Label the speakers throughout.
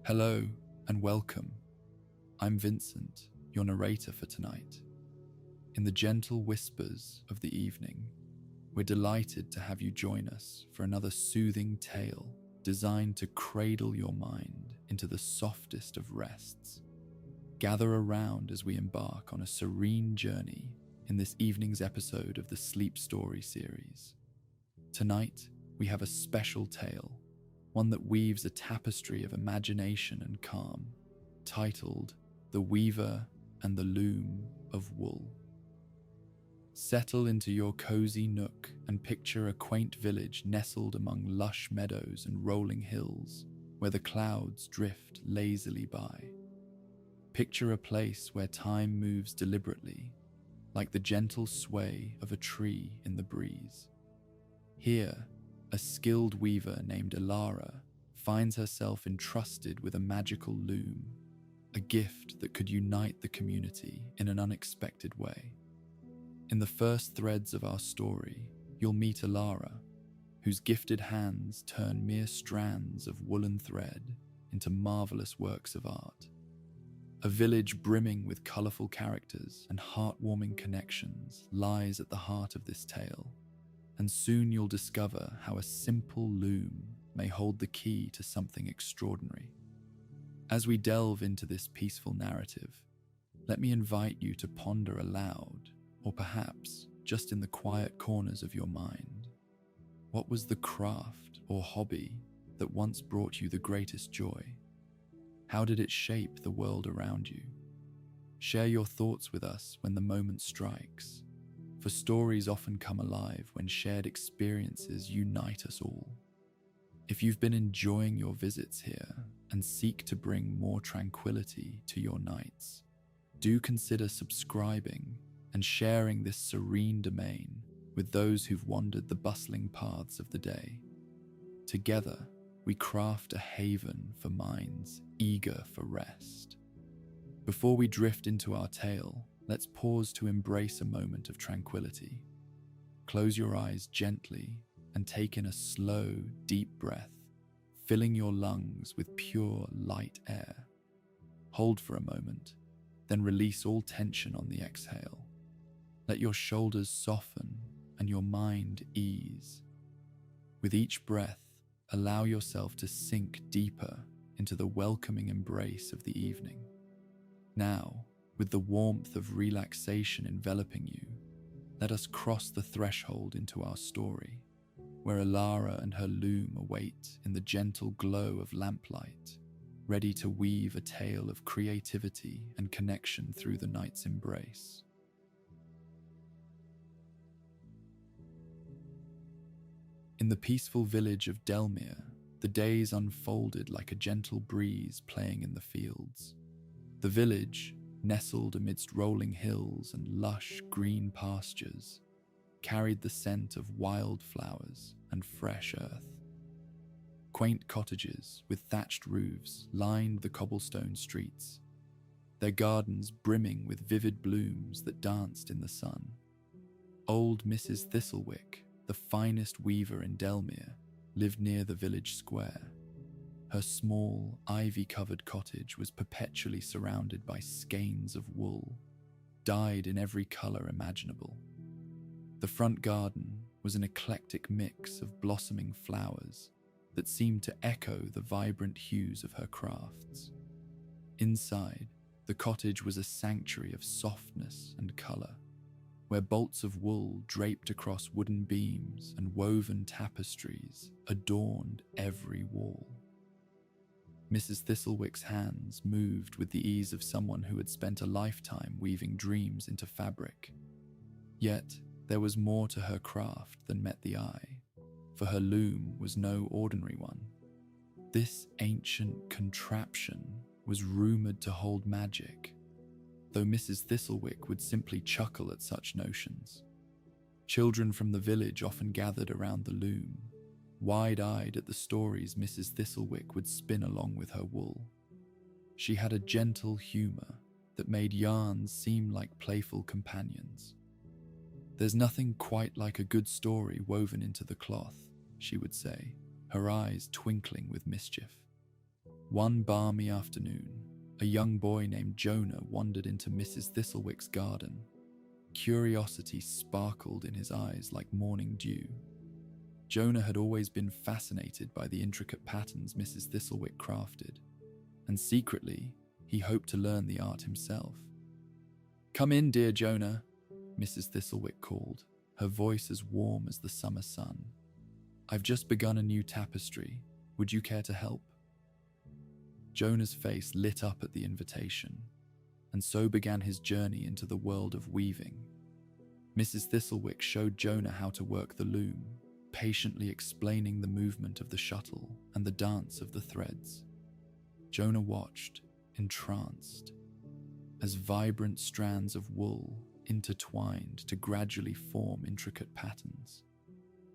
Speaker 1: Hello and welcome. I'm Vincent, your narrator for tonight. In the gentle whispers of the evening, we're delighted to have you join us for another soothing tale designed to cradle your mind into the softest of rests. Gather around as we embark on a serene journey in this evening's episode of the Sleep Story series. Tonight, we have a special tale, one that weaves a tapestry of imagination and calm, titled The Weaver and the Loom of Wool. Settle into your cozy nook and picture a quaint village nestled among lush meadows and rolling hills where the clouds drift lazily by. Picture a place where time moves deliberately, like the gentle sway of a tree in the breeze. Here, a skilled weaver named Elara finds herself entrusted with a magical loom, a gift that could unite the community in an unexpected way. In the first threads of our story, you'll meet Elara, whose gifted hands turn mere strands of woolen thread into marvelous works of art. A village brimming with colourful characters and heartwarming connections lies at the heart of this tale, and soon you'll discover how a simple loom may hold the key to something extraordinary. As we delve into this peaceful narrative, let me invite you to ponder aloud, or perhaps just in the quiet corners of your mind. What was the craft or hobby that once brought you the greatest joy? How did it shape the world around you? Share your thoughts with us when the moment strikes, for stories often come alive when shared experiences unite us all. If you've been enjoying your visits here and seek to bring more tranquility to your nights, do consider subscribing and sharing this serene domain with those who've wandered the bustling paths of the day. Together, we craft a haven for minds eager for rest. Before we drift into our tale, let's pause to embrace a moment of tranquility. Close your eyes gently and take in a slow, deep breath, filling your lungs with pure, light air. Hold for a moment, then release all tension on the exhale. Let your shoulders soften and your mind ease. With each breath, allow yourself to sink deeper into the welcoming embrace of the evening. Now, with the warmth of relaxation enveloping you, let us cross the threshold into our story, where Elara and her loom await in the gentle glow of lamplight, ready to weave a tale of creativity and connection through the night's embrace. In the peaceful village of Delmere, the days unfolded like a gentle breeze playing in the fields. The village, nestled amidst rolling hills and lush green pastures, carried the scent of wildflowers and fresh earth. Quaint cottages with thatched roofs lined the cobblestone streets, their gardens brimming with vivid blooms that danced in the sun. Old Mrs. Thistlewick, the finest weaver in Delmere, lived near the village square. Her small, ivy-covered cottage was perpetually surrounded by skeins of wool, dyed in every colour imaginable. The front garden was an eclectic mix of blossoming flowers that seemed to echo the vibrant hues of her crafts. Inside, the cottage was a sanctuary of softness and colour, where bolts of wool draped across wooden beams and woven tapestries adorned every wall. Mrs. Thistlewick's hands moved with the ease of someone who had spent a lifetime weaving dreams into fabric. Yet, there was more to her craft than met the eye, for her loom was no ordinary one. This ancient contraption was rumoured to hold magic, though Mrs. Thistlewick would simply chuckle at such notions. Children from the village often gathered around the loom, wide-eyed at the stories Mrs. Thistlewick would spin along with her wool. She had a gentle humour that made yarns seem like playful companions. "There's nothing quite like a good story woven into the cloth," she would say, her eyes twinkling with mischief. One balmy afternoon, a young boy named Jonah wandered into Mrs. Thistlewick's garden. Curiosity sparkled in his eyes like morning dew. Jonah had always been fascinated by the intricate patterns Mrs. Thistlewick crafted, and secretly, he hoped to learn the art himself. "Come in, dear Jonah," Mrs. Thistlewick called, her voice as warm as the summer sun. "I've just begun a new tapestry. Would you care to help?" Jonah's face lit up at the invitation, and so began his journey into the world of weaving. Mrs. Thistlewick showed Jonah how to work the loom, patiently explaining the movement of the shuttle and the dance of the threads. Jonah watched, entranced, as vibrant strands of wool intertwined to gradually form intricate patterns.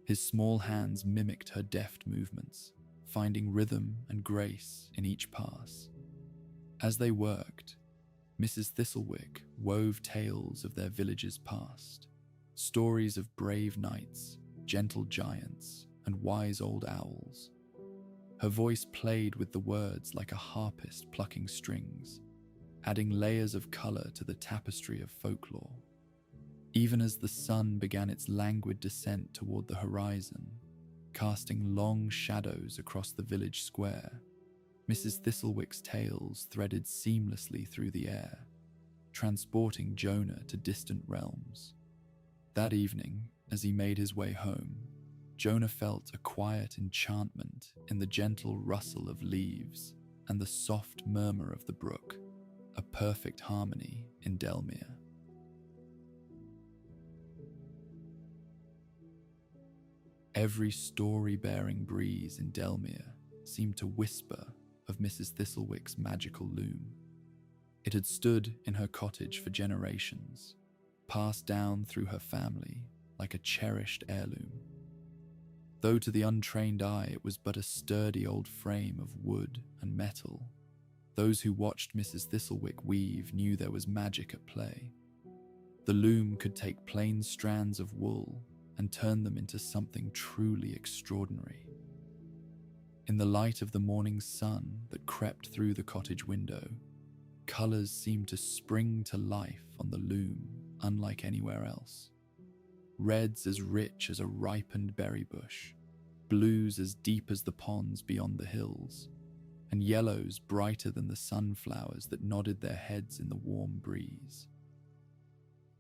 Speaker 1: His small hands mimicked her deft movements, finding rhythm and grace in each pass. As they worked, Mrs. Thistlewick wove tales of their village's past, stories of brave knights, gentle giants, and wise old owls. Her voice played with the words like a harpist plucking strings, adding layers of color to the tapestry of folklore. Even as the sun began its languid descent toward the horizon, casting long shadows across the village square, Mrs. Thistlewick's tales threaded seamlessly through the air, transporting Jonah to distant realms. That evening, as he made his way home, Jonah felt a quiet enchantment in the gentle rustle of leaves and the soft murmur of the brook, a perfect harmony in Delmere. Every story-bearing breeze in Delmere seemed to whisper of Mrs. Thistlewick's magical loom. It had stood in her cottage for generations, passed down through her family like a cherished heirloom. Though to the untrained eye it was but a sturdy old frame of wood and metal, those who watched Mrs. Thistlewick weave knew there was magic at play. The loom could take plain strands of wool and turn them into something truly extraordinary. In the light of the morning sun that crept through the cottage window, colors seemed to spring to life on the loom unlike anywhere else. Reds as rich as a ripened berry bush, blues as deep as the ponds beyond the hills, and yellows brighter than the sunflowers that nodded their heads in the warm breeze.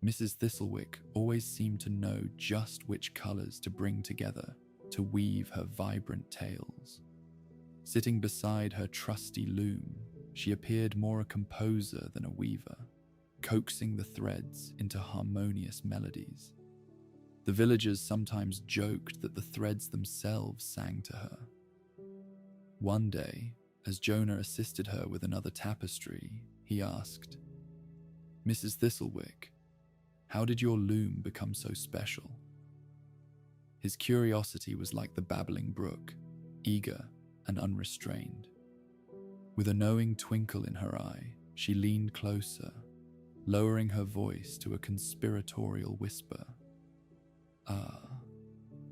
Speaker 1: Mrs. Thistlewick always seemed to know just which colors to bring together to weave her vibrant tales. Sitting beside her trusty loom, she appeared more a composer than a weaver, coaxing the threads into harmonious melodies. The villagers sometimes joked that the threads themselves sang to her. One day, as Jonah assisted her with another tapestry, he asked, "Mrs. Thistlewick, how did your loom become so special?" His curiosity was like the babbling brook, eager and unrestrained. With a knowing twinkle in her eye, she leaned closer, lowering her voice to a conspiratorial whisper. "Ah,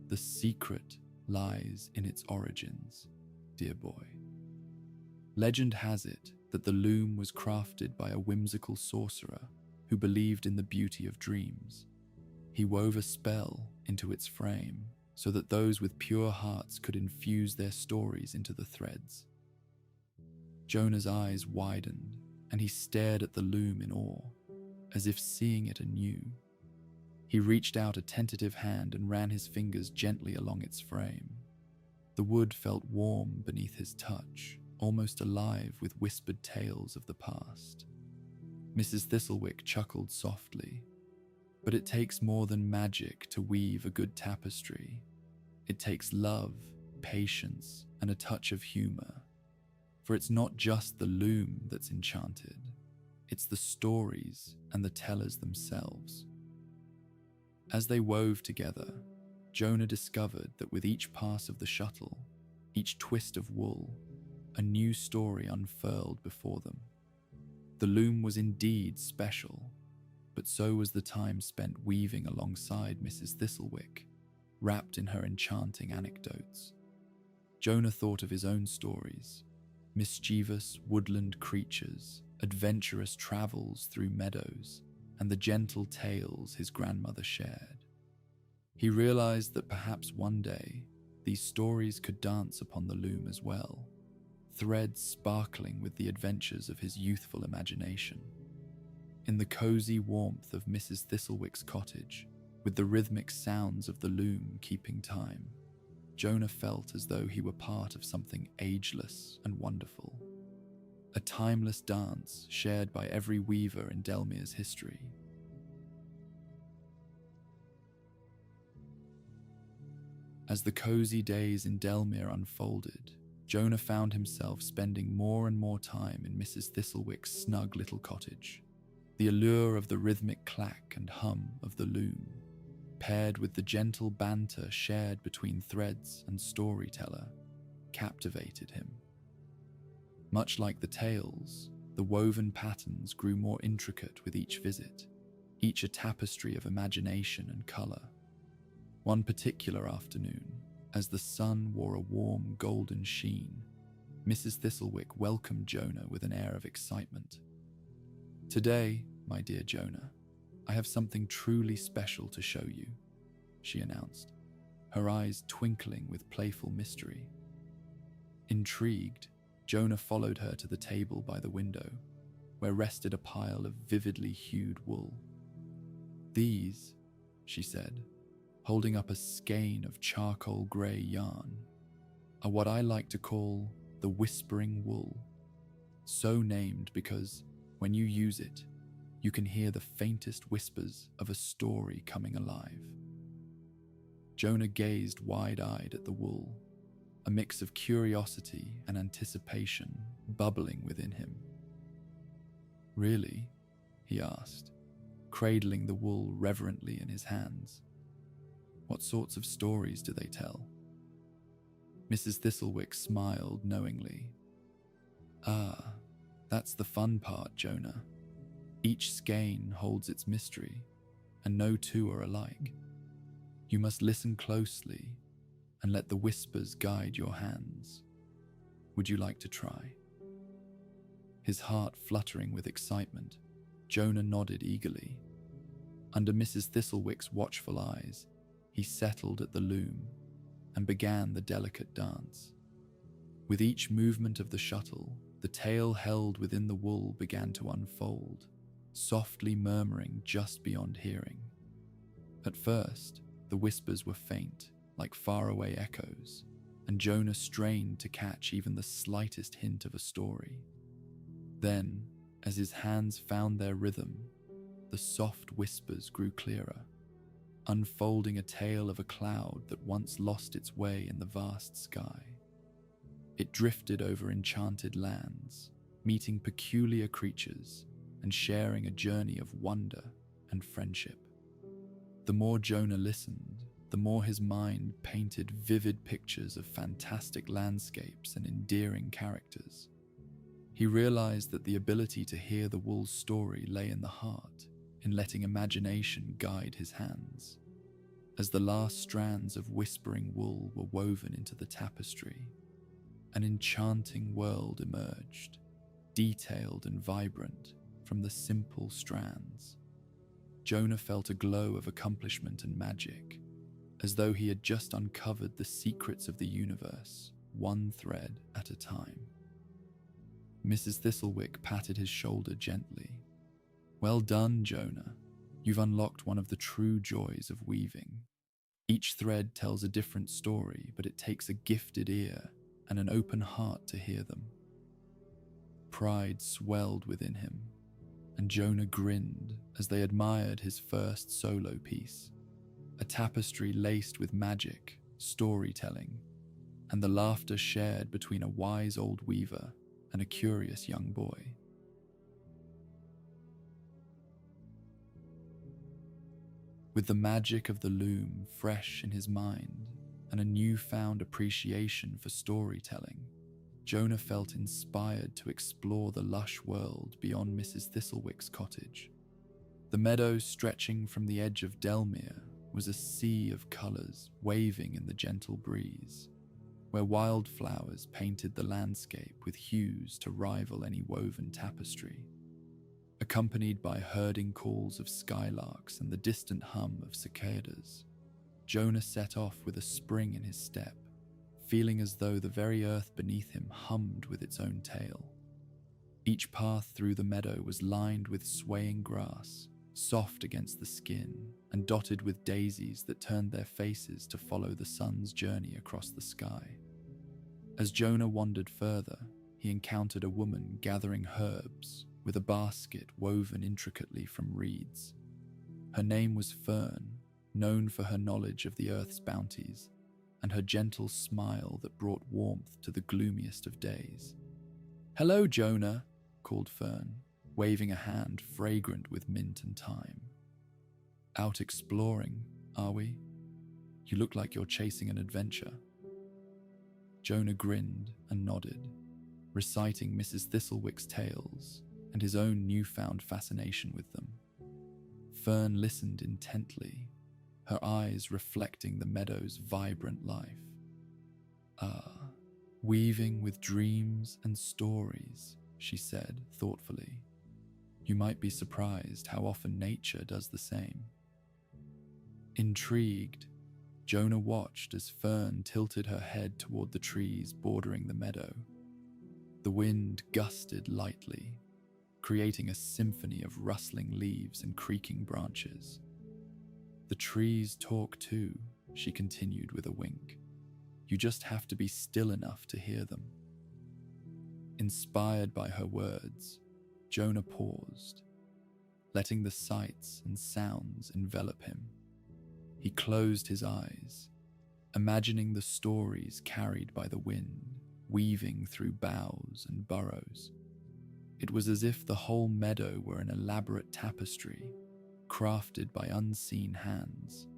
Speaker 1: the secret lies in its origins, dear boy. Legend has it that the loom was crafted by a whimsical sorcerer who believed in the beauty of dreams. He wove a spell into its frame so that those with pure hearts could infuse their stories into the threads." Jonah's eyes widened, and he stared at the loom in awe, as if seeing it anew. He reached out a tentative hand and ran his fingers gently along its frame. The wood felt warm beneath his touch, almost alive with whispered tales of the past. Mrs. Thistlewick chuckled softly. "But it takes more than magic to weave a good tapestry. It takes love, patience, and a touch of humor. For it's not just the loom that's enchanted, it's the stories and the tellers themselves." As they wove together, Jonah discovered that with each pass of the shuttle, each twist of wool, a new story unfurled before them. The loom was indeed special, but so was the time spent weaving alongside Mrs. Thistlewick, wrapped in her enchanting anecdotes. Jonah thought of his own stories, mischievous woodland creatures, adventurous travels through meadows, and the gentle tales his grandmother shared. He realized that perhaps one day these stories could dance upon the loom as well, threads sparkling with the adventures of his youthful imagination. In the cozy warmth of Mrs. Thistlewick's cottage, with the rhythmic sounds of the loom keeping time, Jonah felt as though he were part of something ageless and wonderful, a timeless dance shared by every weaver in Delmere's history. As the cozy days in Delmere unfolded, Jonah found himself spending more and more time in Mrs. Thistlewick's snug little cottage. The allure of the rhythmic clack and hum of the loom, paired with the gentle banter shared between threads and storyteller, captivated him. Much like the tales, the woven patterns grew more intricate with each visit, each a tapestry of imagination and colour. One particular afternoon, as the sun wore a warm golden sheen, Mrs. Thistlewick welcomed Jonah with an air of excitement. "Today, my dear Jonah, I have something truly special to show you," she announced, her eyes twinkling with playful mystery. Intrigued, Jonah followed her to the table by the window, where rested a pile of vividly hued wool. "These," she said, holding up a skein of charcoal grey yarn, "are what I like to call the whispering wool, so named because, when you use it, you can hear the faintest whispers of a story coming alive." Jonah gazed wide-eyed at the wool, a mix of curiosity and anticipation bubbling within him. "Really?" he asked, cradling the wool reverently in his hands. "What sorts of stories do they tell?" Mrs. Thistlewick smiled knowingly. "Ah, that's the fun part, Jonah. Each skein holds its mystery, and no two are alike. You must listen closely and let the whispers guide your hands. Would you like to try?" His heart fluttering with excitement, Jonah nodded eagerly. Under Mrs. Thistlewick's watchful eyes, he settled at the loom and began the delicate dance. With each movement of the shuttle, the tale held within the wool began to unfold, softly murmuring just beyond hearing. At first, the whispers were faint, like faraway echoes, and Jonah strained to catch even the slightest hint of a story. Then, as his hands found their rhythm, the soft whispers grew clearer, unfolding a tale of a cloud that once lost its way in the vast sky. It drifted over enchanted lands, meeting peculiar creatures and sharing a journey of wonder and friendship. The more Jonah listened, the more his mind painted vivid pictures of fantastic landscapes and endearing characters. He realized that the ability to hear the wool's story lay in the heart, in letting imagination guide his hands. As the last strands of whispering wool were woven into the tapestry, an enchanting world emerged, detailed and vibrant from the simple strands. Jonah felt a glow of accomplishment and magic, as though he had just uncovered the secrets of the universe, one thread at a time. Mrs. Thistlewick patted his shoulder gently. "Well done, Jonah. You've unlocked one of the true joys of weaving. Each thread tells a different story, but it takes a gifted ear and an open heart to hear them." Pride swelled within him, and Jonah grinned as they admired his first solo piece, a tapestry laced with magic, storytelling, and the laughter shared between a wise old weaver and a curious young boy. With the magic of the loom fresh in his mind and a newfound appreciation for storytelling, Jonah felt inspired to explore the lush world beyond Mrs. Thistlewick's cottage. The meadow stretching from the edge of Delmere was a sea of colours waving in the gentle breeze. where wildflowers painted the landscape with hues to rival any woven tapestry. Accompanied by herding calls of skylarks and the distant hum of cicadas, Jonah set off with a spring in his step, feeling as though the very earth beneath him hummed with its own tale. Each path through the meadow was lined with swaying grass, soft against the skin, and dotted with daisies that turned their faces to follow the sun's journey across the sky. As Jonah wandered further, he encountered a woman gathering herbs with a basket woven intricately from reeds. Her name was Fern, known for her knowledge of the earth's bounties, and her gentle smile that brought warmth to the gloomiest of days. "Hello, Jonah," called Fern, waving a hand fragrant with mint and thyme. "Out exploring, are we? You look like you're chasing an adventure." Jonah grinned and nodded, reciting Mrs. Thistlewick's tales and his own newfound fascination with them. Fern listened intently, her eyes reflecting the meadow's vibrant life. "Ah, weaving with dreams and stories," she said thoughtfully. "You might be surprised how often nature does the same." Intrigued, Jonah watched as Fern tilted her head toward the trees bordering the meadow. The wind gusted lightly, creating a symphony of rustling leaves and creaking branches. "The trees talk too," she continued with a wink. "You just have to be still enough to hear them." Inspired by her words, Jonah paused, letting the sights and sounds envelop him. He closed his eyes, imagining the stories carried by the wind, weaving through boughs and burrows. It was as if the whole meadow were an elaborate tapestry, crafted by unseen hands,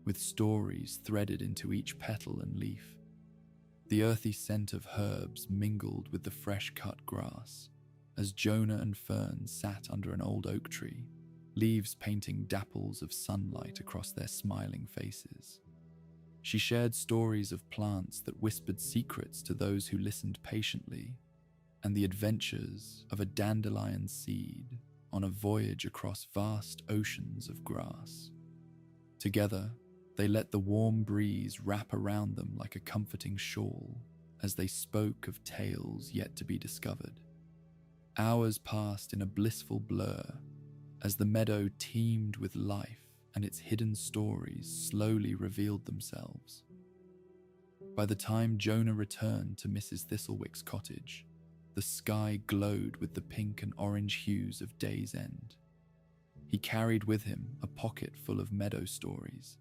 Speaker 1: with stories threaded into each petal and leaf. The earthy scent of herbs mingled with the fresh-cut grass, as Jonah and Fern sat under an old oak tree, leaves painting dapples of sunlight across their smiling faces. She shared stories of plants that whispered secrets to those who listened patiently, and the adventures of a dandelion seed on a voyage across vast oceans of grass. Together, they let the warm breeze wrap around them like a comforting shawl as they spoke of tales yet to be discovered. Hours passed in a blissful blur as the meadow teemed with life and its hidden stories slowly revealed themselves. By the time Jonah returned to Mrs. Thistlewick's cottage, the sky glowed with the pink and orange hues of day's end. He carried with him a pocket full of meadow stories,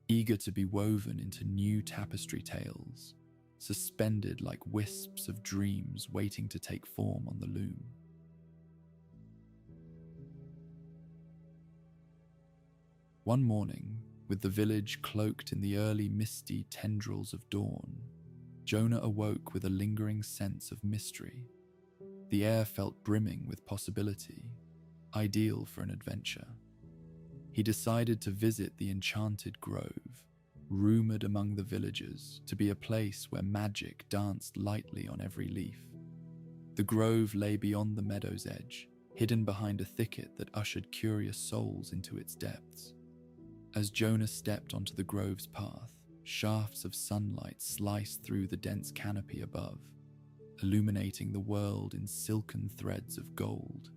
Speaker 1: eager to be woven into new tapestry tales, suspended like wisps of dreams waiting to take form on the loom. One morning, with the village cloaked in the early misty tendrils of dawn, Jonah awoke with a lingering sense of mystery. The air felt brimming with possibility, ideal for an adventure. He decided to visit the enchanted grove, rumored among the villagers to be a place where magic danced lightly on every leaf. The grove lay beyond the meadow's edge, hidden behind a thicket that ushered curious souls into its depths. As Jonah stepped onto the grove's path, shafts of sunlight sliced through the dense canopy above, illuminating the world in silken threads of gold.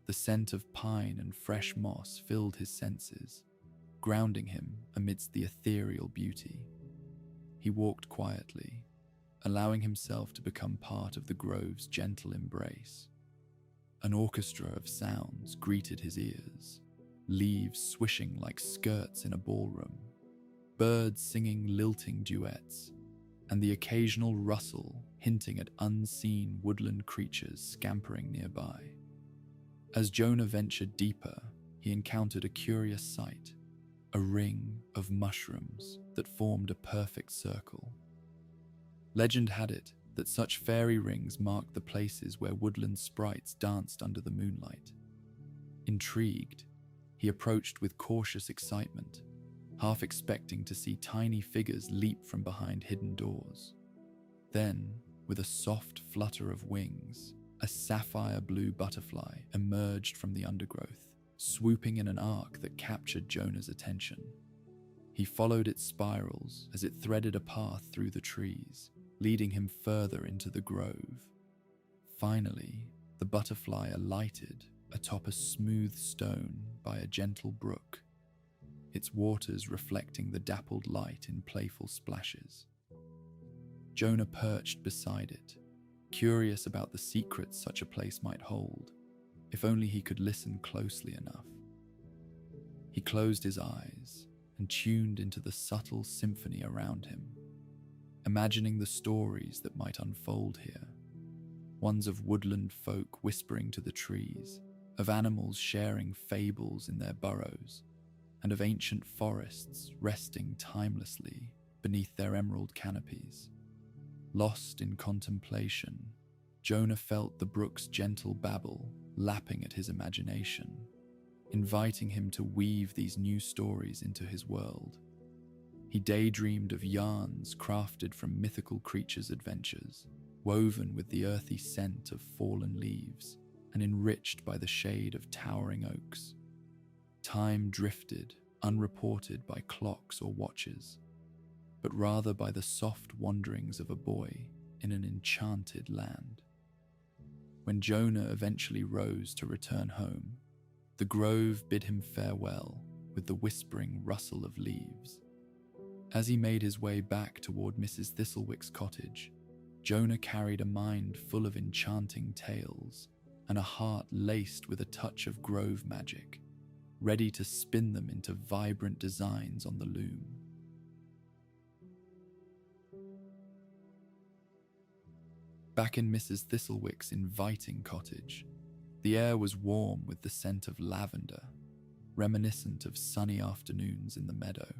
Speaker 1: The scent of pine and fresh moss filled his senses, grounding him amidst the ethereal beauty. He walked quietly, allowing himself to become part of the grove's gentle embrace. An orchestra of sounds greeted his ears, leaves swishing like skirts in a ballroom, birds singing lilting duets, and the occasional rustle hinting at unseen woodland creatures scampering nearby. As Jonah ventured deeper, he encountered a curious sight, a ring of mushrooms that formed a perfect circle. Legend had it that such fairy rings marked the places where woodland sprites danced under the moonlight. Intrigued, he approached with cautious excitement, half expecting to see tiny figures leap from behind hidden doors. Then, with a soft flutter of wings, a sapphire blue butterfly emerged from the undergrowth, swooping in an arc that captured Jonah's attention. He followed its spirals as it threaded a path through the trees, leading him further into the grove. Finally, the butterfly alighted atop a smooth stone by a gentle brook, its waters reflecting the dappled light in playful splashes. Jonah perched beside it, curious about the secrets such a place might hold, if only he could listen closely enough. He closed his eyes and tuned into the subtle symphony around him, imagining the stories that might unfold here, ones of woodland folk whispering to the trees, of animals sharing fables in their burrows, and of ancient forests resting timelessly beneath their emerald canopies. Lost in contemplation, Jonah felt the brook's gentle babble lapping at his imagination, inviting him to weave these new stories into his world. He daydreamed of yarns crafted from mythical creatures' adventures, woven with the earthy scent of fallen leaves and enriched by the shade of towering oaks. Time drifted, unreported by clocks or watches, but rather by the soft wanderings of a boy in an enchanted land. When Jonah eventually rose to return home, the grove bid him farewell with the whispering rustle of leaves. As he made his way back toward Mrs. Thistlewick's cottage, Jonah carried a mind full of enchanting tales and a heart laced with a touch of grove magic, ready to spin them into vibrant designs on the loom. Back in Mrs. Thistlewick's inviting cottage, the air was warm with the scent of lavender, reminiscent of sunny afternoons in the meadow.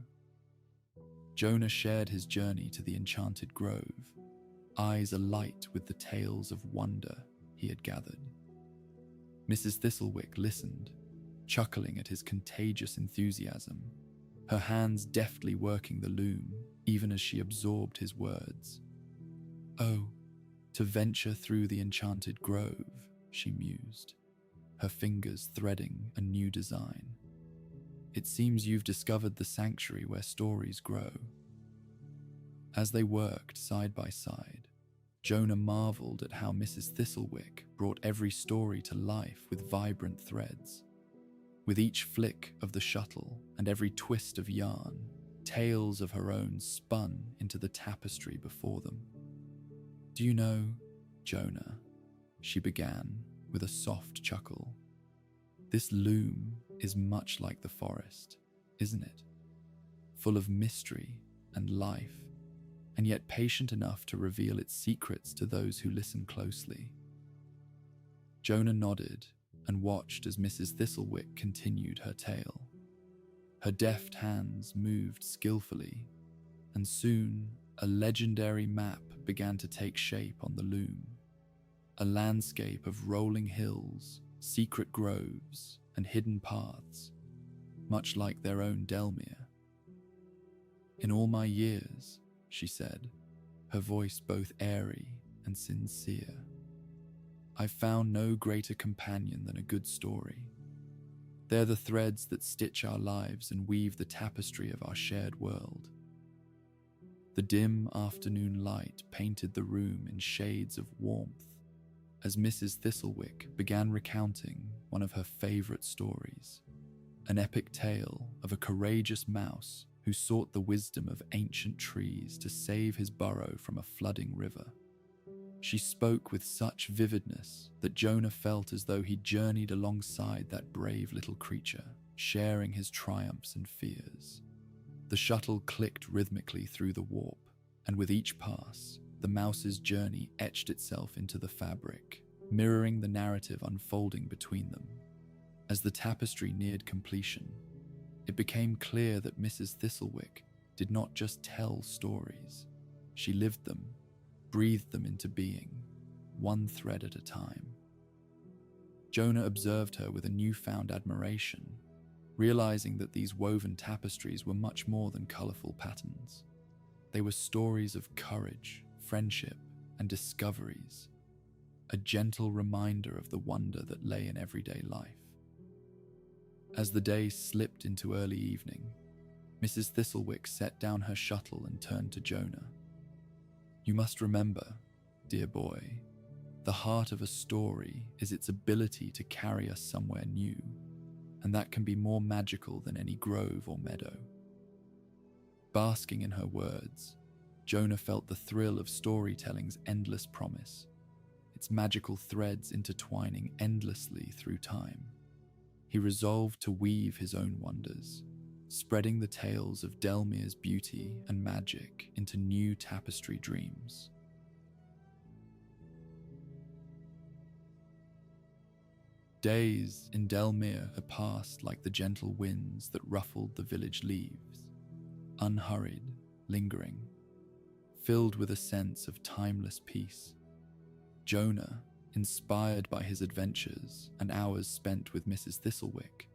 Speaker 1: Jonah shared his journey to the enchanted grove, eyes alight with the tales of wonder he had gathered. Mrs. Thistlewick listened, chuckling at his contagious enthusiasm, her hands deftly working the loom even as she absorbed his words. "Oh, to venture through the enchanted grove," she mused, her fingers threading a new design. "It seems you've discovered the sanctuary where stories grow." As they worked side by side, Jonah marveled at how Mrs. Thistlewick brought every story to life with vibrant threads. With each flick of the shuttle and every twist of yarn, tales of her own spun into the tapestry before them. "Do you know, Jonah," she began with a soft chuckle, "this loom is much like the forest, isn't it? Full of mystery and life, and yet patient enough to reveal its secrets to those who listen closely." Jonah nodded and watched as Mrs. Thistlewick continued her tale. Her deft hands moved skillfully, and soon a legendary map began to take shape on the loom. A landscape of rolling hills, secret groves, and hidden paths, much like their own Delmere. "In all my years," she said, her voice both airy and sincere, "I've found no greater companion than a good story. They're the threads that stitch our lives and weave the tapestry of our shared world." The dim afternoon light painted the room in shades of warmth as Mrs. Thistlewick began recounting one of her favorite stories, an epic tale of a courageous mouse who sought the wisdom of ancient trees to save his burrow from a flooding river. She spoke with such vividness that Jonah felt as though he journeyed alongside that brave little creature, sharing his triumphs and fears. The shuttle clicked rhythmically through the warp, and with each pass, the mouse's journey etched itself into the fabric, mirroring the narrative unfolding between them. As the tapestry neared completion, it became clear that Mrs. Thistlewick did not just tell stories. She lived them, breathed them into being, one thread at a time. Jonah observed her with a newfound admiration, realizing that these woven tapestries were much more than colorful patterns. They were stories of courage, friendship, and discoveries, a gentle reminder of the wonder that lay in everyday life. As the day slipped into early evening, Mrs. Thistlewick set down her shuttle and turned to Jonah. "You must remember, dear boy, the heart of a story is its ability to carry us somewhere new, and that can be more magical than any grove or meadow." Basking in her words, Jonah felt the thrill of storytelling's endless promise, its magical threads intertwining endlessly through time. He resolved to weave his own wonders, spreading the tales of Delmere's beauty and magic into new tapestry dreams. Days in Delmere had passed like the gentle winds that ruffled the village leaves, unhurried, lingering, filled with a sense of timeless peace. Jonah, inspired by his adventures and hours spent with Mrs. Thistlewick,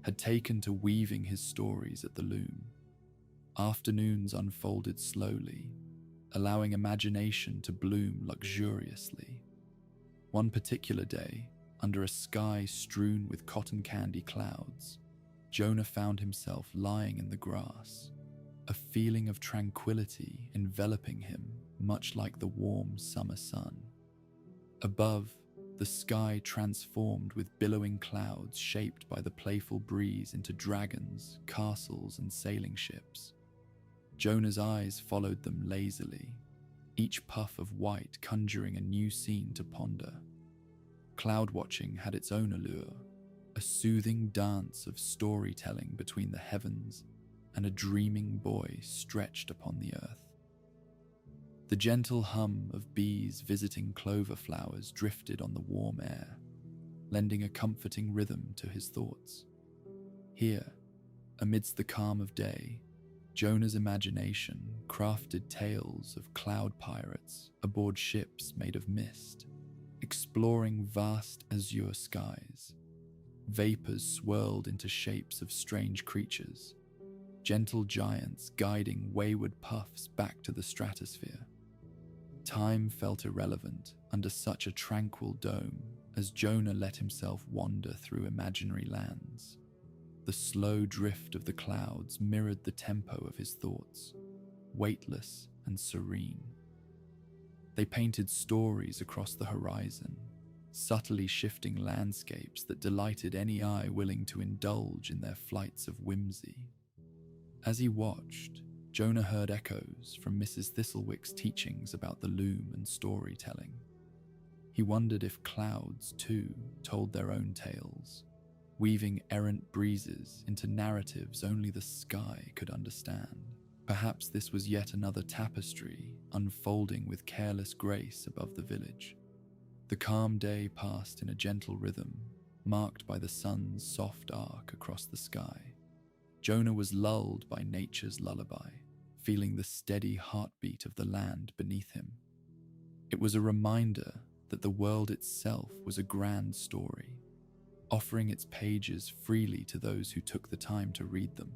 Speaker 1: had taken to weaving his stories at the loom. Afternoons unfolded slowly, allowing imagination to bloom luxuriously. One particular day, under a sky strewn with cotton candy clouds, Jonah found himself lying in the grass, a feeling of tranquility enveloping him, much like the warm summer sun. Above, the sky transformed with billowing clouds shaped by the playful breeze into dragons, castles, and sailing ships. Jonah's eyes followed them lazily, each puff of white conjuring a new scene to ponder. Cloud watching had its own allure, a soothing dance of storytelling between the heavens and a dreaming boy stretched upon the earth. The gentle hum of bees visiting clover flowers drifted on the warm air, lending a comforting rhythm to his thoughts. Here, amidst the calm of day, Jonah's imagination crafted tales of cloud pirates aboard ships made of mist, exploring vast azure skies. Vapors swirled into shapes of strange creatures, gentle giants guiding wayward puffs back to the stratosphere. Time felt irrelevant under such a tranquil dome as Jonah let himself wander through imaginary lands. The slow drift of the clouds mirrored the tempo of his thoughts, weightless and serene. They painted stories across the horizon, subtly shifting landscapes that delighted any eye willing to indulge in their flights of whimsy. As he watched, Jonah heard echoes from Mrs. Thistlewick's teachings about the loom and storytelling. He wondered if clouds, too, told their own tales, weaving errant breezes into narratives only the sky could understand. Perhaps this was yet another tapestry unfolding with careless grace above the village. The calm day passed in a gentle rhythm, marked by the sun's soft arc across the sky. Jonah was lulled by nature's lullaby, feeling the steady heartbeat of the land beneath him. It was a reminder that the world itself was a grand story, offering its pages freely to those who took the time to read them.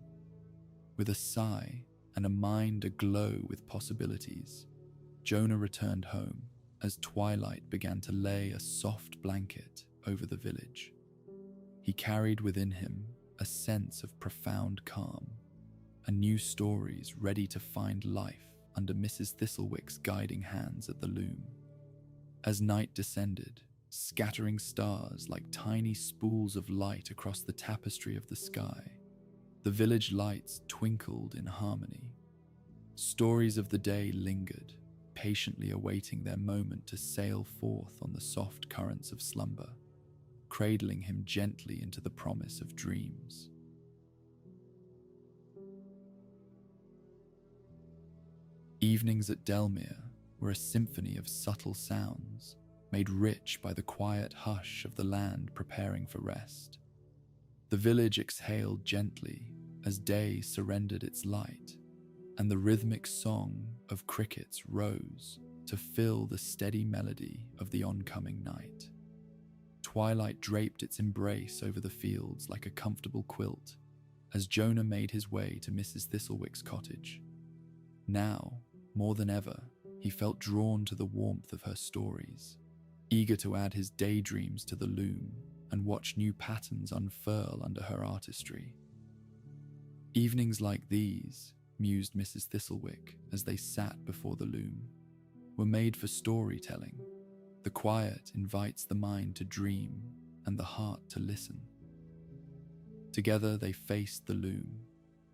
Speaker 1: With a sigh and a mind aglow with possibilities, Jonah returned home as twilight began to lay a soft blanket over the village. He carried within him a sense of profound calm, and new stories ready to find life under Mrs. Thistlewick's guiding hands at the loom. As night descended, scattering stars like tiny spools of light across the tapestry of the sky, the village lights twinkled in harmony. Stories of the day lingered, patiently awaiting their moment to sail forth on the soft currents of slumber, cradling him gently into the promise of dreams. Evenings at Delmere were a symphony of subtle sounds, made rich by the quiet hush of the land preparing for rest. The village exhaled gently as day surrendered its light, and the rhythmic song of crickets rose to fill the steady melody of the oncoming night. Twilight draped its embrace over the fields like a comfortable quilt, as Jonah made his way to Mrs. Thistlewick's cottage. Now, more than ever, he felt drawn to the warmth of her stories, eager to add his daydreams to the loom and watch new patterns unfurl under her artistry. Evenings like these, mused Mrs. Thistlewick as they sat before the loom, were made for storytelling. The quiet invites the mind to dream and the heart to listen. Together they faced the loom,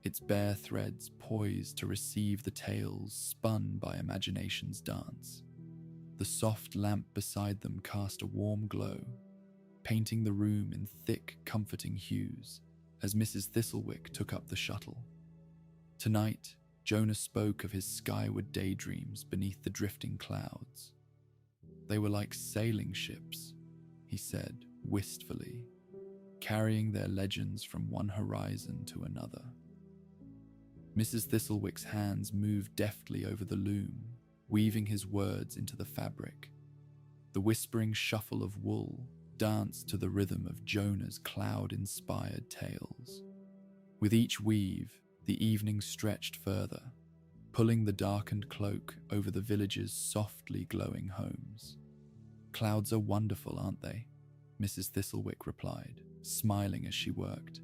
Speaker 1: its bare threads poised to receive the tales spun by imagination's dance. The soft lamp beside them cast a warm glow, painting the room in thick, comforting hues as Mrs. Thistlewick took up the shuttle. Tonight, Jonah spoke of his skyward daydreams beneath the drifting clouds. They were like sailing ships, he said wistfully, carrying their legends from one horizon to another. Mrs. Thistlewick's hands moved deftly over the loom, weaving his words into the fabric. The whispering shuffle of wool danced to the rhythm of Jonah's cloud-inspired tales. With each weave, the evening stretched further, pulling the darkened cloak over the village's softly glowing homes. "Clouds are wonderful, aren't they?" Mrs. Thistlewick replied, smiling as she worked.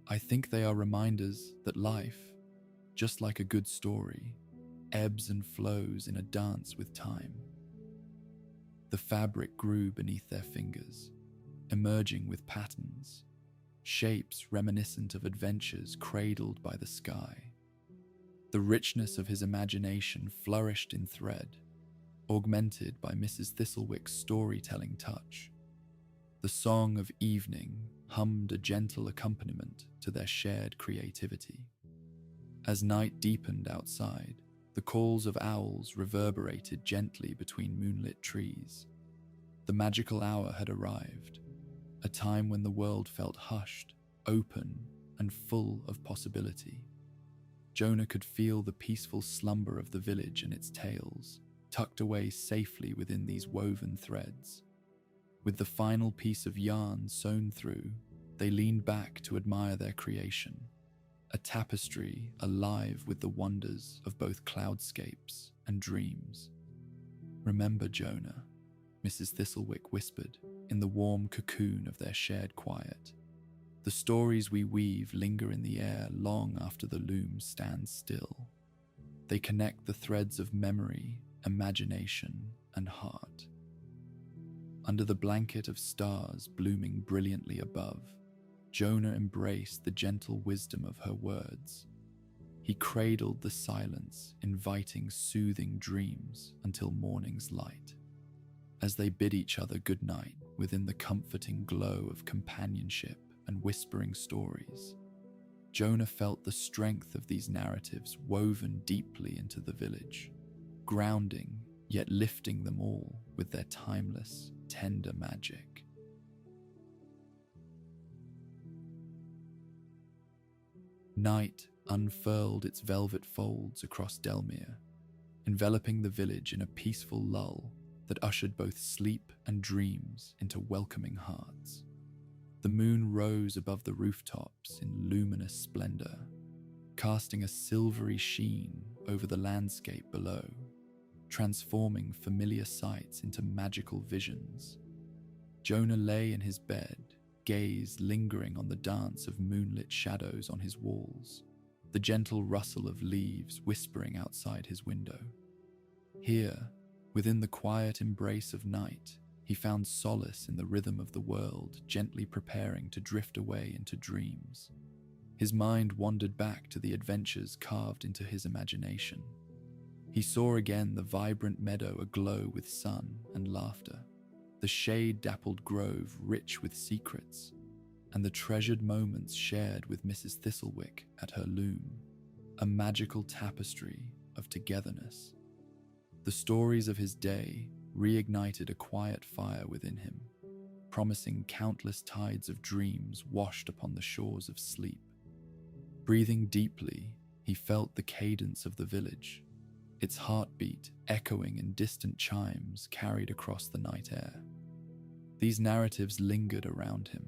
Speaker 1: "I think they are reminders that life, just like a good story, ebbs and flows in a dance with time." The fabric grew beneath their fingers, emerging with patterns, shapes reminiscent of adventures cradled by the sky. The richness of his imagination flourished in thread, augmented by Mrs. Thistlewick's storytelling touch. The song of evening hummed a gentle accompaniment to their shared creativity. As night deepened outside, the calls of owls reverberated gently between moonlit trees. The magical hour had arrived, a time when the world felt hushed, open, and full of possibility. Jonah could feel the peaceful slumber of the village and its tales, tucked away safely within these woven threads. With the final piece of yarn sewn through, they leaned back to admire their creation, a tapestry alive with the wonders of both cloudscapes and dreams. "Remember, Jonah," Mrs. Thistlewick whispered in the warm cocoon of their shared quiet. "The stories we weave linger in the air long after the loom stands still. They connect the threads of memory, imagination, and heart." Under the blanket of stars blooming brilliantly above, Jonah embraced the gentle wisdom of her words. He cradled the silence, inviting soothing dreams until morning's light. As they bid each other good night within the comforting glow of companionship and whispering stories, Jonah felt the strength of these narratives woven deeply into the village, grounding yet lifting them all with their timeless, tender magic. Night unfurled its velvet folds across Delmere, enveloping the village in a peaceful lull that ushered both sleep and dreams into welcoming hearts. The moon rose above the rooftops in luminous splendor, casting a silvery sheen over the landscape below, transforming familiar sights into magical visions. Jonah lay in his bed, gaze lingering on the dance of moonlit shadows on his walls, the gentle rustle of leaves whispering outside his window. Here, within the quiet embrace of night, he found solace in the rhythm of the world gently preparing to drift away into dreams. His mind wandered back to the adventures carved into his imagination. He saw again the vibrant meadow aglow with sun and laughter, the shade-dappled grove rich with secrets, and the treasured moments shared with Mrs. Thistlewick at her loom, a magical tapestry of togetherness. The stories of his day reignited a quiet fire within him, promising countless tides of dreams washed upon the shores of sleep. Breathing deeply, he felt the cadence of the village, its heartbeat echoing in distant chimes carried across the night air. These narratives lingered around him,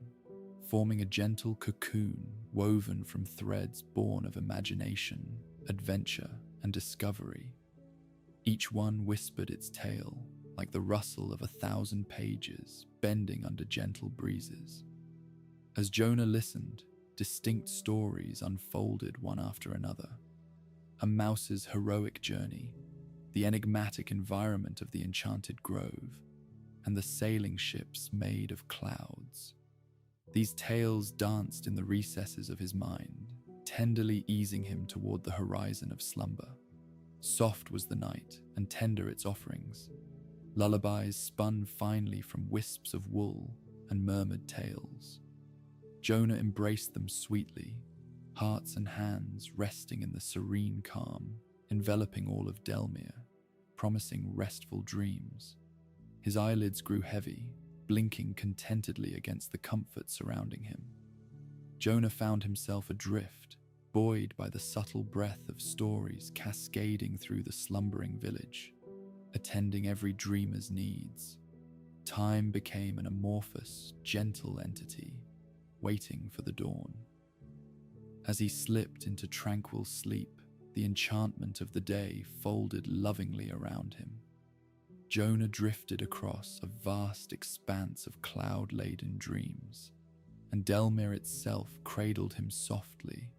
Speaker 1: forming a gentle cocoon woven from threads born of imagination, adventure, and discovery. Each one whispered its tale, like the rustle of 1,000 pages bending under gentle breezes. As Jonah listened, distinct stories unfolded one after another. A mouse's heroic journey, the enigmatic environment of the enchanted grove, and the sailing ships made of clouds. These tales danced in the recesses of his mind, tenderly easing him toward the horizon of slumber. Soft was the night, and tender its offerings. Lullabies spun finely from wisps of wool and murmured tales. Jonah embraced them sweetly, hearts and hands resting in the serene calm, enveloping all of Delmere, promising restful dreams. His eyelids grew heavy, blinking contentedly against the comfort surrounding him. Jonah found himself adrift, buoyed by the subtle breath of stories cascading through the slumbering village, attending every dreamer's needs. Time became an amorphous, gentle entity, waiting for the dawn. As he slipped into tranquil sleep, the enchantment of the day folded lovingly around him. Jonah drifted across a vast expanse of cloud-laden dreams, and Delmere itself cradled him softly,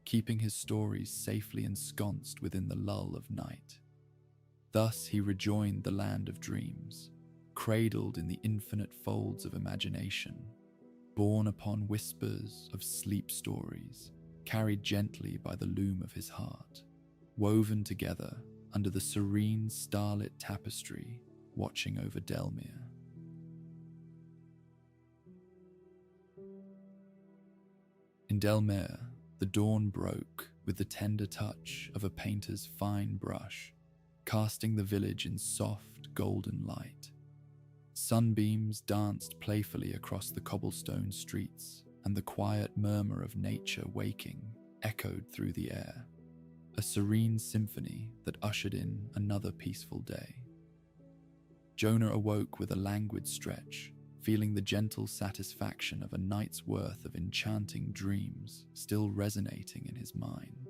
Speaker 1: keeping his stories safely ensconced within the lull of night. Thus he rejoined the land of dreams, cradled in the infinite folds of imagination, borne upon whispers of sleep stories, carried gently by the loom of his heart, woven together under the serene starlit tapestry watching over Delmere. In Delmere, the dawn broke with the tender touch of a painter's fine brush, casting the village in soft, golden light. Sunbeams danced playfully across the cobblestone streets, and the quiet murmur of nature waking echoed through the air, a serene symphony that ushered in another peaceful day. Jonah awoke with a languid stretch, feeling the gentle satisfaction of a night's worth of enchanting dreams still resonating in his mind.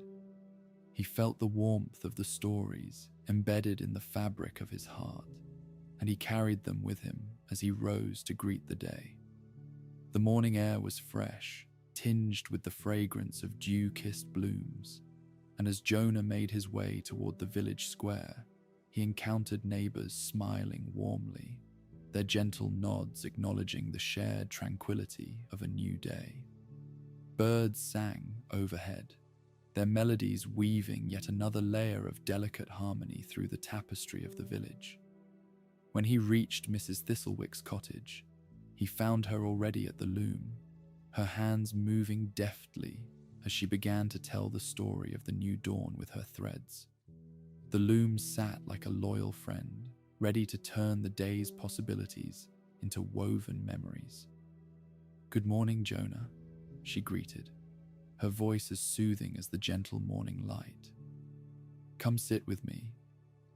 Speaker 1: He felt the warmth of the stories embedded in the fabric of his heart, and he carried them with him as he rose to greet the day. The morning air was fresh, tinged with the fragrance of dew-kissed blooms, and as Jonah made his way toward the village square, he encountered neighbors smiling warmly, their gentle nods acknowledging the shared tranquility of a new day. Birds sang overhead, their melodies weaving yet another layer of delicate harmony through the tapestry of the village. When he reached Mrs. Thistlewick's cottage, he found her already at the loom, her hands moving deftly as she began to tell the story of the new dawn with her threads. The loom sat like a loyal friend, ready to turn the day's possibilities into woven memories. "Good morning, Jonah," she greeted, her voice as soothing as the gentle morning light. "Come sit with me.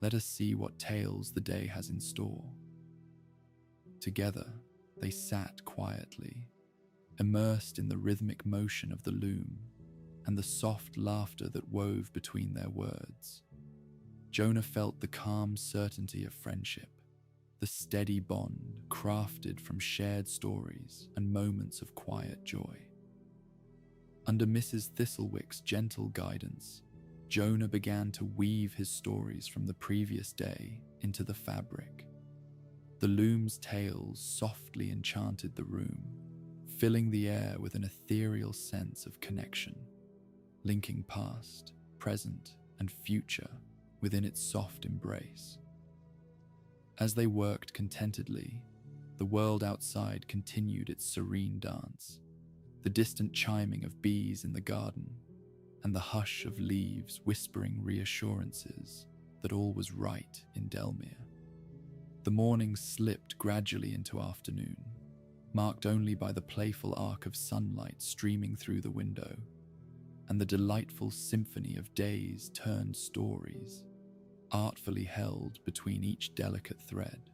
Speaker 1: Let us see what tales the day has in store." Together, they sat quietly, immersed in the rhythmic motion of the loom and the soft laughter that wove between their words. Jonah felt the calm certainty of friendship, the steady bond crafted from shared stories and moments of quiet joy. Under Mrs. Thistlewick's gentle guidance, Jonah began to weave his stories from the previous day into the fabric. The loom's tales softly enchanted the room, filling the air with an ethereal sense of connection, linking past, present, and future within its soft embrace. As they worked contentedly, the world outside continued its serene dance, the distant chiming of bees in the garden, and the hush of leaves whispering reassurances that all was right in Delmere. The morning slipped gradually into afternoon, marked only by the playful arc of sunlight streaming through the window, and the delightful symphony of days turned stories, artfully held between each delicate thread.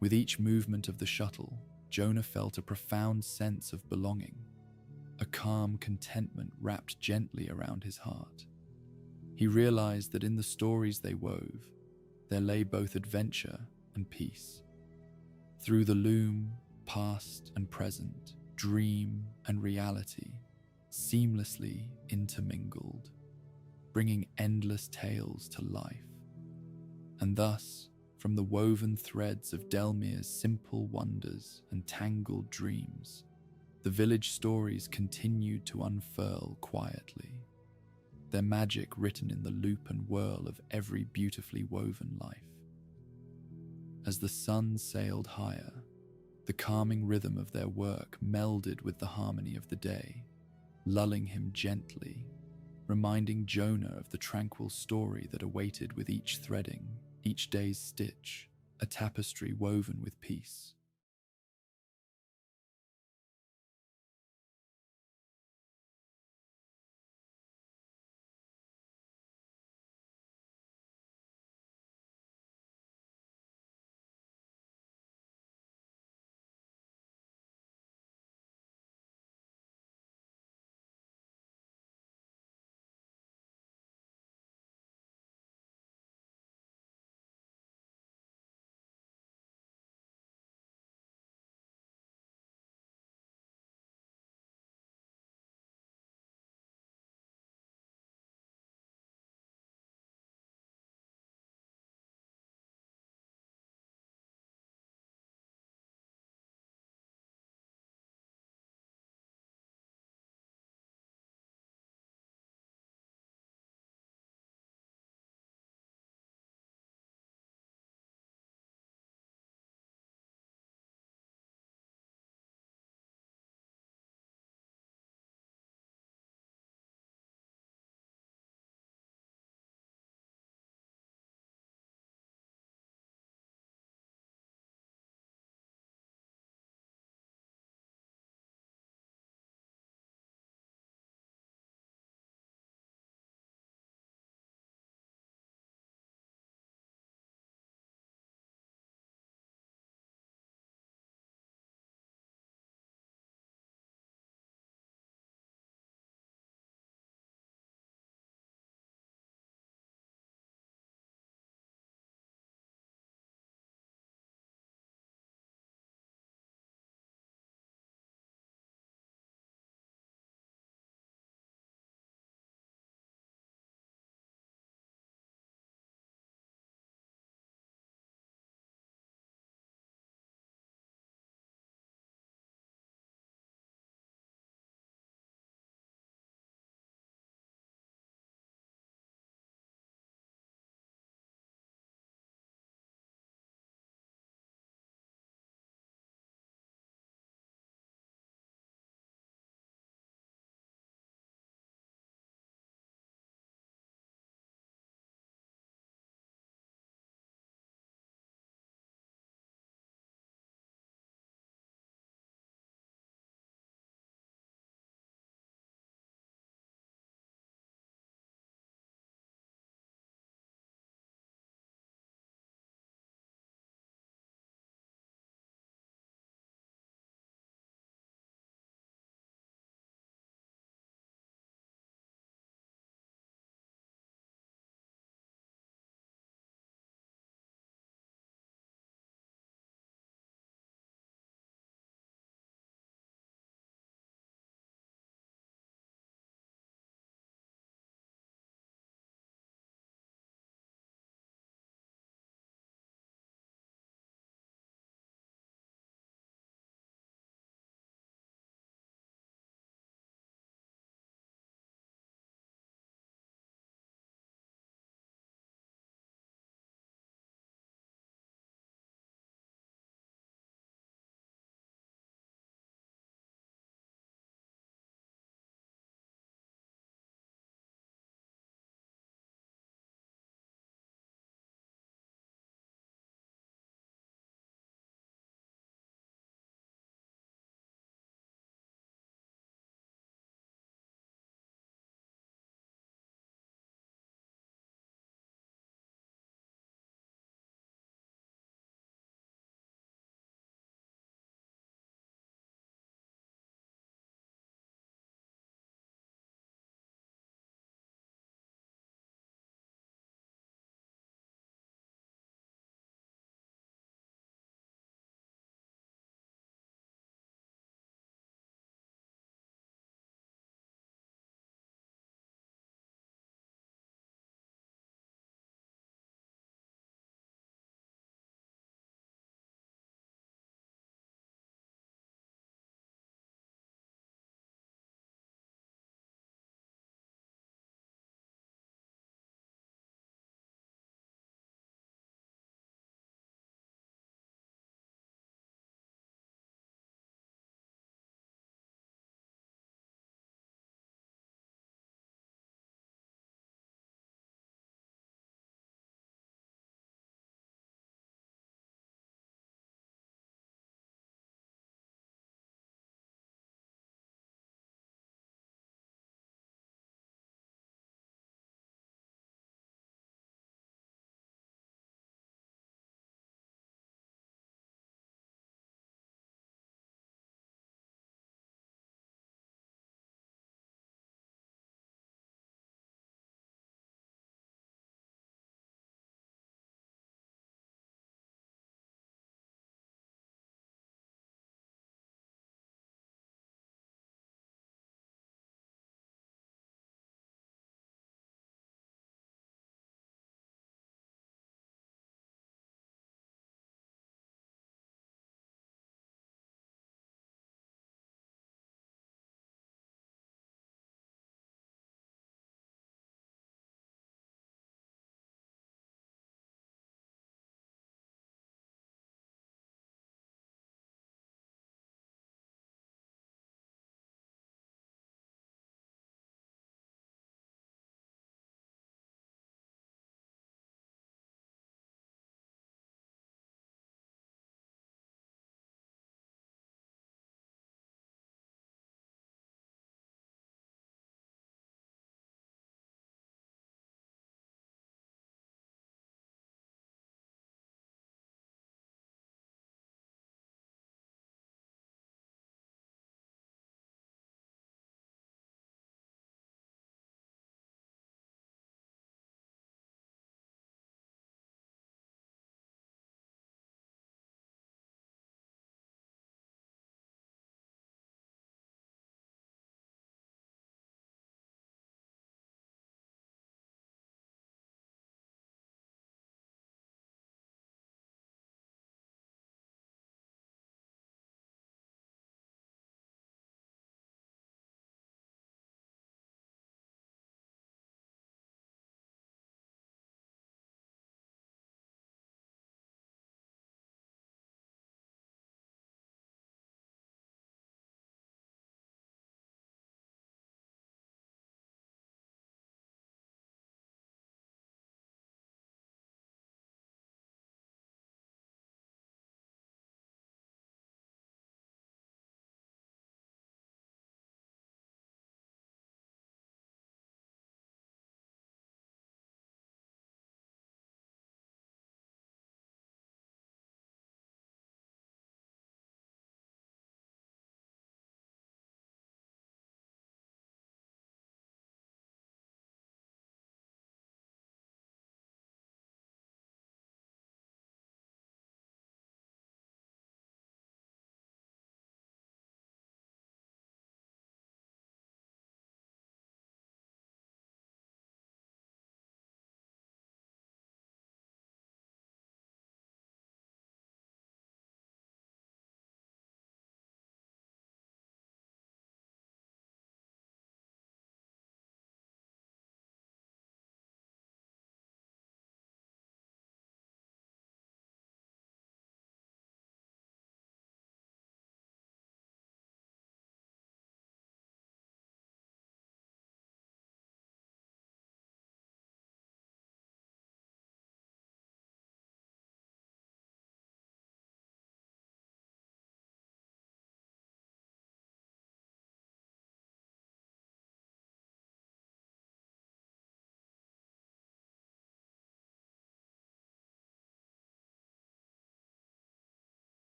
Speaker 1: With each movement of the shuttle, Jonah felt a profound sense of belonging. A calm contentment wrapped gently around his heart. He realized that in the stories they wove, there lay both adventure and peace. Through the loom, past and present, dream and reality, seamlessly intermingled, bringing endless tales to life. And thus, from the woven threads of Delmir's simple wonders and tangled dreams, the village stories continued to unfurl quietly, their magic written in the loop and whirl of every beautifully woven life. As the sun sailed higher, the calming rhythm of their work melded with the harmony of the day, lulling him gently, reminding Jonah of the tranquil story that awaited with each threading, each day's stitch, a tapestry woven with peace.